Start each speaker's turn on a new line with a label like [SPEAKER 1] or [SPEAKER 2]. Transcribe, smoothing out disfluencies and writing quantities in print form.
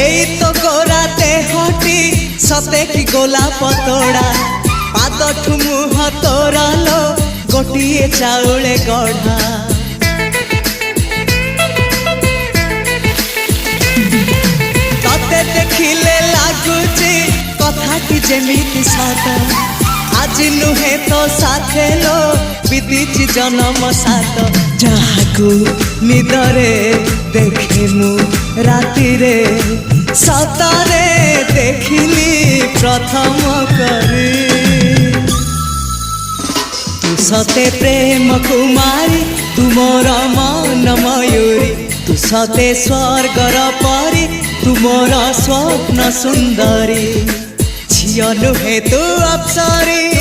[SPEAKER 1] এই তো গোরাতে হটি সতে কি গোলাপ তোড়া পাদঠু মুহ তোরালো গোটিয়ে চাউলে গড়া ততে দেখিলে লাগুছি কথাটি যেমিতি সত আজি নুহে তো সাথে লো বিদিছি জনম সাত যাহাকু নিদরে দেখে মু রাতিরে সতরে দেখিলি প্রথম করে তু সতে প্রেম কুমারী তুমর মন ময়ূরী তু সতে স্বর্গর পরি তুমর স্বপ্ন সুন্দরী ঝিও নুহে তু অপ্সরী